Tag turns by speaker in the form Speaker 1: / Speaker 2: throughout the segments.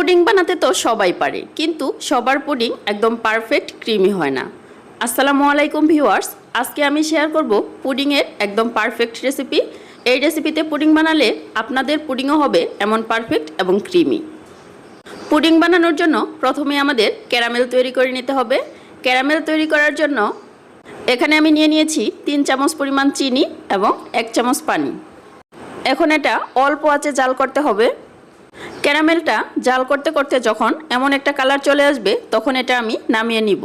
Speaker 1: Pudding বানাতে তো সবাই পারে, কিন্তু সবার পুডিং একদম পারফেক্ট ক্রিমি হয় না। আসসালামু আলাইকুম ভিউয়ার্স, আজকে আমি শেয়ার করব পুডিংয়ের একদম পারফেক্ট রেসিপি। এই রেসিপিতে পুডিং বানালে আপনাদের পুডিংও হবে এমন পারফেক্ট এবং ক্রিমি। পুডিং বানানোর জন্য প্রথমে আমাদের ক্যারামেল তৈরি করে নিতে হবে। ক্যারামেল তৈরি করার জন্য এখানে আমি নিয়ে নিয়েছি 3 চামচ পরিমাণ চিনি এবং 1 চামচ পানি। এখন এটা অল্প আঁচে জাল করতে হবে। ক্যারামেলটা জাল করতে করতে যখন এমন একটা কালার চলে আসবে তখন এটা আমি নামিয়ে নিব।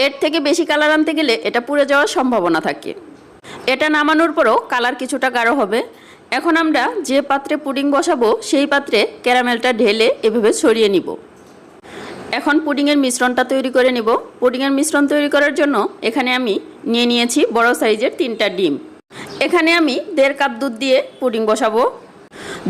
Speaker 1: এর থেকে বেশি কালার আনতে গেলে এটা পুড়ে যাওয়ার সম্ভাবনা থাকে। এটা নামানোর পরও কালার কিছুটা গাঢ় হবে। এখন আমরা যে পাত্রে পুডিং বসাবো সেই পাত্রে ক্যারামেলটা ঢেলে এভাবে ছড়িয়ে নিব। এখন পুডিংয়ের মিশ্রণটা তৈরি করে নিব। পুডিংয়ের মিশ্রণ তৈরি করার জন্য এখানে আমি নিয়ে নিয়েছি বড় সাইজের 3টা ডিম। এখানে আমি 1.5 কাপ দুধ দিয়ে পুডিং বসাবো।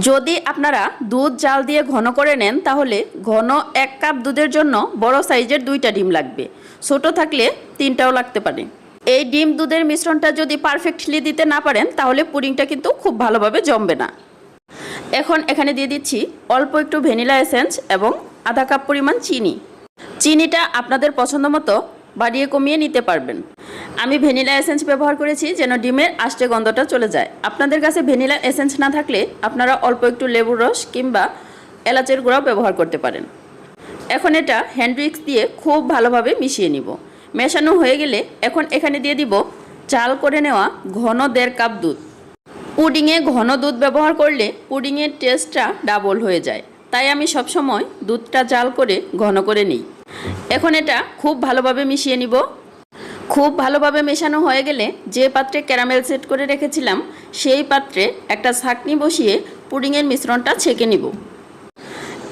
Speaker 1: যদি আপনারা দুধ জাল দিয়ে ঘন করে নেন তাহলে ঘন 1 কাপ দুধের জন্য বড় সাইজের 2টা ডিম লাগবে, ছোট থাকলে 3টাও লাগতে পারে। এই ডিম দুধের মিশ্রণটা যদি পারফেক্টলি দিতে না পারেন তাহলে পুডিংটা কিন্তু খুব ভালোভাবে জমবে না। এখন এখানে দিয়ে দিচ্ছি অল্প একটু ভ্যানিলা এসেন্স এবং আধা কাপ পরিমাণ চিনি। চিনিটা আপনাদের পছন্দ মতো বাড়িয়ে কমিয়ে নিতে পারবেন। আমি ভ্যানিলা এসেন্স ব্যবহার করেছি যেন ডিমের আষ্টে গন্ধটা চলে যায়। আপনাদের কাছে ভ্যানিলা এসেন্স না থাকলে আপনারা অল্প একটু লেবুর রস কিংবা এলাচের গুঁড়াও ব্যবহার করতে পারেন। এখন এটা হ্যান্ড উইক্স দিয়ে খুব ভালোভাবে মিশিয়ে নিব। মেশানো হয়ে গেলে এখন এখানে দিয়ে দিব জাল করে নেওয়া ঘন 1.5 কাপ দুধ। পুডিংয়ে ঘন দুধ ব্যবহার করলে পুডিংয়ের টেস্টটা ডাবল হয়ে যায়, তাই আমি সবসময় দুধটা জাল করে ঘন করে নিই। এখন এটা খুব ভালোভাবে মিশিয়ে নিব। খুব ভালোভাবে মেশানো হয়ে গেলে যে পাত্রে ক্যারামেল সেট করে রেখেছিলাম সেই পাত্রে একটা ছাঁকনি বসিয়ে পুডিংয়ের মিশ্রণটা ছেঁকে নিব।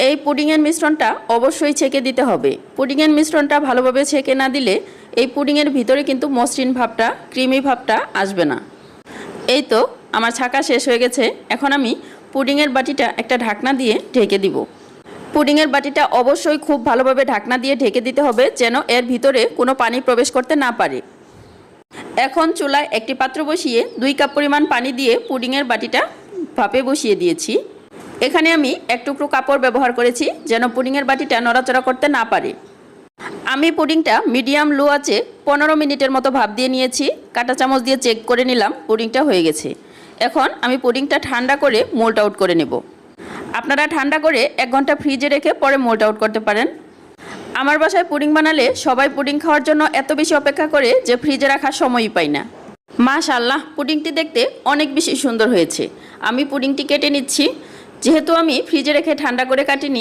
Speaker 1: এই পুডিংয়ের মিশ্রণটা অবশ্যই ছেঁকে দিতে হবে। পুডিংয়ের মিশ্রণটা ভালোভাবে ছেঁকে না দিলে এই পুডিংয়ের ভিতরে কিন্তু মসৃণ ভাবটা, ক্রিমি ভাবটা আসবে না। এই তো আমার ছাঁকা শেষ হয়ে গেছে। এখন আমি পুডিংয়ের বাটিটা একটা ঢাকনা দিয়ে ঢেকে দিব। পুডিংয়ের বাটিটা অবশ্যই খুব ভালোভাবে ঢাকনা দিয়ে ঢেকে দিতে হবে যেন এর ভিতরে কোনো পানি প্রবেশ করতে না পারে। এখন চুলায় একটি পাত্র বসিয়ে 2 কাপ পরিমাণ পানি দিয়ে পুডিংয়ের বাটিটা ভাপে বসিয়ে দিয়েছি। এখানে আমি 1 টুকরো কাপড় ব্যবহার করেছি যেন পুডিংয়ের বাটিটা নড়াচড়া করতে না পারে। আমি পুডিংটা মিডিয়াম লো আঁচে 15 মিনিটের মতো ভাপ দিয়ে নিয়েছি। কাঁটা চামচ দিয়ে চেক করে নিলাম পুডিংটা হয়ে গেছে। এখন আমি পুডিংটা ঠান্ডা করে মোল্ড আউট করে নেব। আপনারা ঠান্ডা করে 1 ঘন্টা ফ্রিজে রেখে পরে মোল্ড আউট করতে পারেন। আমার বাসায় পুডিং বানালে সবাই পুডিং খাওয়ার জন্য এত বেশি অপেক্ষা করে যে ফ্রিজে রাখার সময়ই পাই না। মাশাআল্লাহ, পুডিংটি দেখতে অনেক বেশি সুন্দর হয়েছে। আমি পুডিংটি কেটে নিচ্ছি। যেহেতু আমি ফ্রিজে রেখে ঠান্ডা করে কাটিনি